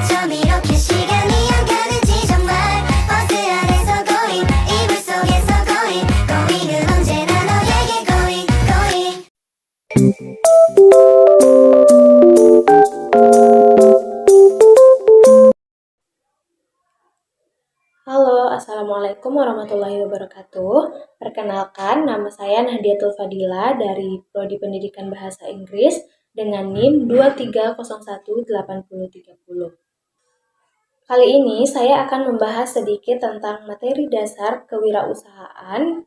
어쩜 이렇게 시간이 안 가는지 정말 버스 안에서 고잉 이불 속에서 고잉 고잉은 언제나 너에게 고잉 고잉 Halo, Assalamualaikum warahmatullahi wabarakatuh. Perkenalkan, nama saya Nahdiatul Fadila dari Prodi Pendidikan Bahasa Inggris dengan NIM 23018030. Kali ini saya akan membahas sedikit tentang materi dasar kewirausahaan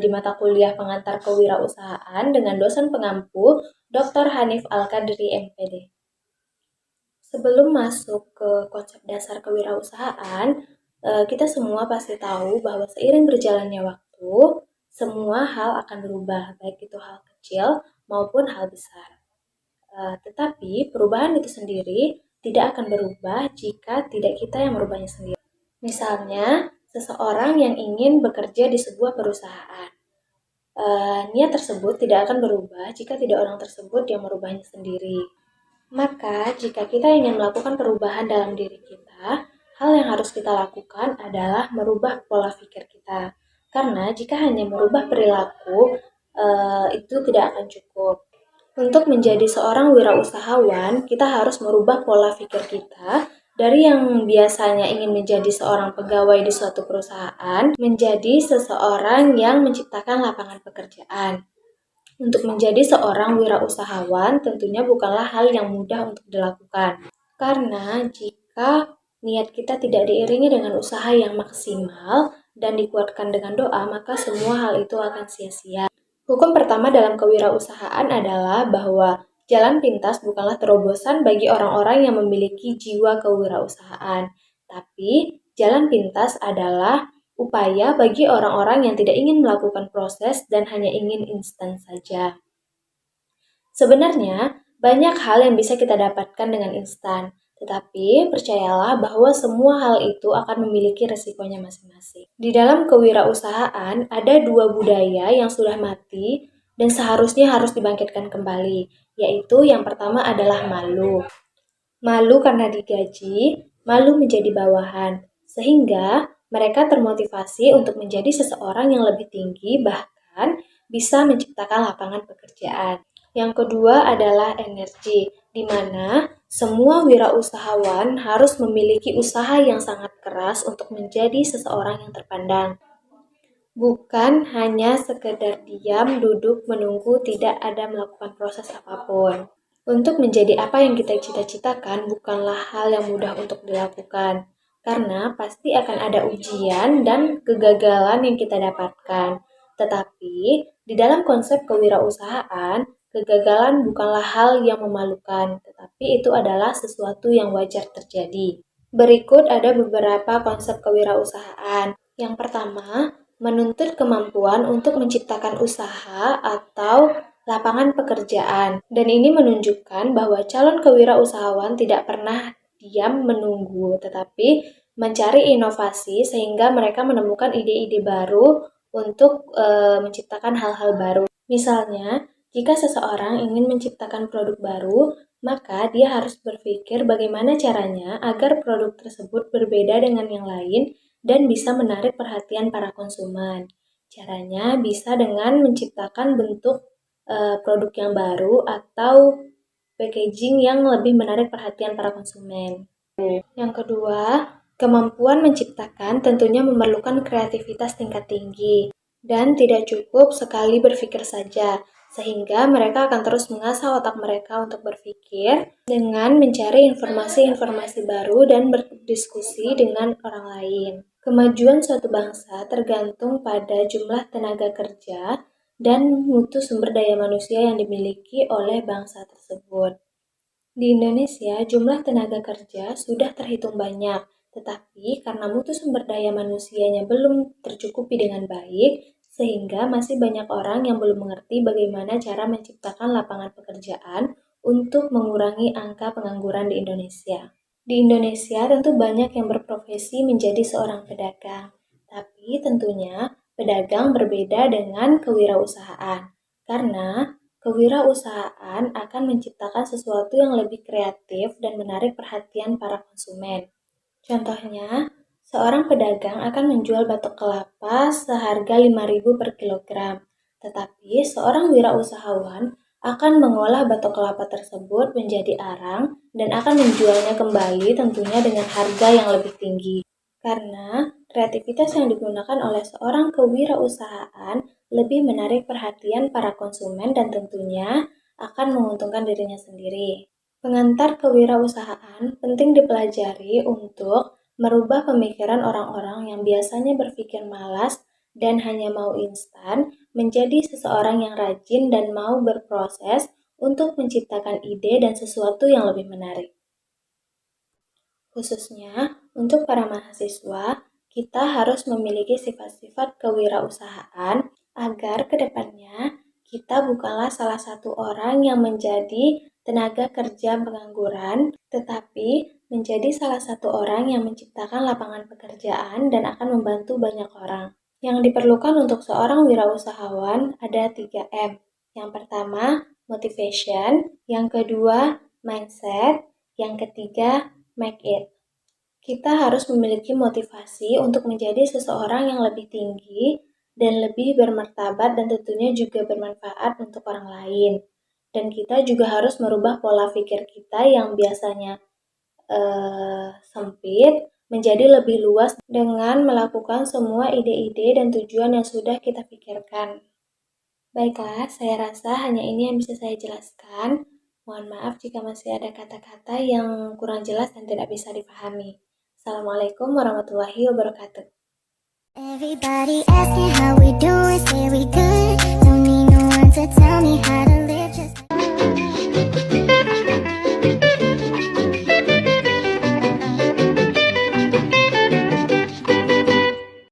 di mata kuliah pengantar kewirausahaan dengan dosen pengampu Dr. Hanif Al-Qadri MPD. Sebelum masuk ke konsep dasar kewirausahaan, kita semua pasti tahu bahwa seiring berjalannya waktu, semua hal akan berubah, baik itu hal kecil maupun hal besar. Tetapi perubahan itu sendiri tidak akan berubah jika tidak kita yang merubahnya sendiri. Misalnya, seseorang yang ingin bekerja di sebuah perusahaan. Niat tersebut tidak akan berubah jika tidak orang tersebut yang merubahnya sendiri. Maka, jika kita ingin melakukan perubahan dalam diri kita, hal yang harus kita lakukan adalah merubah pola pikir kita. Karena jika hanya merubah perilaku, itu tidak akan cukup. Untuk menjadi seorang wirausahawan, kita harus merubah pola pikir kita dari yang biasanya ingin menjadi seorang pegawai di suatu perusahaan, menjadi seseorang yang menciptakan lapangan pekerjaan. Untuk menjadi seorang wirausahawan tentunya bukanlah hal yang mudah untuk dilakukan. Karena jika niat kita tidak diiringi dengan usaha yang maksimal dan dikuatkan dengan doa, maka semua hal itu akan sia-sia. Hukum pertama dalam kewirausahaan adalah bahwa jalan pintas bukanlah terobosan bagi orang-orang yang memiliki jiwa kewirausahaan, tapi jalan pintas adalah upaya bagi orang-orang yang tidak ingin melakukan proses dan hanya ingin instan saja. Sebenarnya, banyak hal yang bisa kita dapatkan dengan instan, tetapi percayalah bahwa semua hal itu akan memiliki resikonya masing-masing. Di dalam kewirausahaan, ada dua budaya yang sudah mati dan seharusnya harus dibangkitkan kembali, yaitu yang pertama adalah malu. Malu karena digaji, malu menjadi bawahan, sehingga mereka termotivasi untuk menjadi seseorang yang lebih tinggi, bahkan bisa menciptakan lapangan pekerjaan. Yang kedua adalah energi, di mana semua wirausahawan harus memiliki usaha yang sangat keras untuk menjadi seseorang yang terpandang. Bukan hanya sekedar diam, duduk, menunggu, tidak ada melakukan proses apapun. Untuk menjadi apa yang kita cita-citakan bukanlah hal yang mudah untuk dilakukan, karena pasti akan ada ujian dan kegagalan yang kita dapatkan. Tetapi, di dalam konsep kewirausahaan, kegagalan bukanlah hal yang memalukan, tetapi itu adalah sesuatu yang wajar terjadi. Berikut ada beberapa konsep kewirausahaan. Yang pertama, menuntut kemampuan untuk menciptakan usaha atau lapangan pekerjaan. Dan ini menunjukkan bahwa calon kewirausahawan tidak pernah diam menunggu, tetapi mencari inovasi sehingga mereka menemukan ide-ide baru untuk menciptakan hal-hal baru. Misalnya, jika seseorang ingin menciptakan produk baru, maka dia harus berpikir bagaimana caranya agar produk tersebut berbeda dengan yang lain dan bisa menarik perhatian para konsumen. Caranya bisa dengan menciptakan bentuk produk yang baru atau packaging yang lebih menarik perhatian para konsumen. Yang kedua, kemampuan menciptakan tentunya memerlukan kreativitas tingkat tinggi dan tidak cukup sekali berpikir saja, sehingga mereka akan terus mengasah otak mereka untuk berpikir dengan mencari informasi-informasi baru dan berdiskusi dengan orang lain. Kemajuan suatu bangsa tergantung pada jumlah tenaga kerja dan mutu sumber daya manusia yang dimiliki oleh bangsa tersebut. Di Indonesia, jumlah tenaga kerja sudah terhitung banyak, tetapi karena mutu sumber daya manusianya belum tercukupi dengan baik, sehingga masih banyak orang yang belum mengerti bagaimana cara menciptakan lapangan pekerjaan untuk mengurangi angka pengangguran di Indonesia. Di Indonesia tentu banyak yang berprofesi menjadi seorang pedagang, tapi tentunya pedagang berbeda dengan kewirausahaan, karena kewirausahaan akan menciptakan sesuatu yang lebih kreatif dan menarik perhatian para konsumen. Contohnya, seorang pedagang akan menjual batok kelapa seharga 5.000 per kilogram, tetapi seorang wirausahawan akan mengolah batok kelapa tersebut menjadi arang dan akan menjualnya kembali tentunya dengan harga yang lebih tinggi. Karena kreativitas yang digunakan oleh seorang kewirausahaan lebih menarik perhatian para konsumen dan tentunya akan menguntungkan dirinya sendiri. Pengantar kewirausahaan penting dipelajari untuk merubah pemikiran orang-orang yang biasanya berpikir malas dan hanya mau instan menjadi seseorang yang rajin dan mau berproses untuk menciptakan ide dan sesuatu yang lebih menarik. Khususnya untuk para mahasiswa, kita harus memiliki sifat-sifat kewirausahaan agar kedepannya kita bukanlah salah satu orang yang menjadi tenaga kerja pengangguran, tetapi menjadi salah satu orang yang menciptakan lapangan pekerjaan dan akan membantu banyak orang. Yang diperlukan untuk seorang wirausahawan ada 3M. Yang pertama, motivation. Yang kedua, mindset. Yang ketiga, make it. Kita harus memiliki motivasi untuk menjadi seseorang yang lebih tinggi dan lebih bermartabat dan tentunya juga bermanfaat untuk orang lain. Dan kita juga harus merubah pola pikir kita yang biasanya sempit menjadi lebih luas dengan melakukan semua ide-ide dan tujuan yang sudah kita pikirkan. Baiklah, saya rasa hanya ini yang bisa saya jelaskan. Mohon maaf jika masih ada kata-kata yang kurang jelas dan tidak bisa dipahami. Assalamualaikum warahmatullahi wabarakatuh. Everybody asking how we doing, say we good. Don't need no one to tell me how to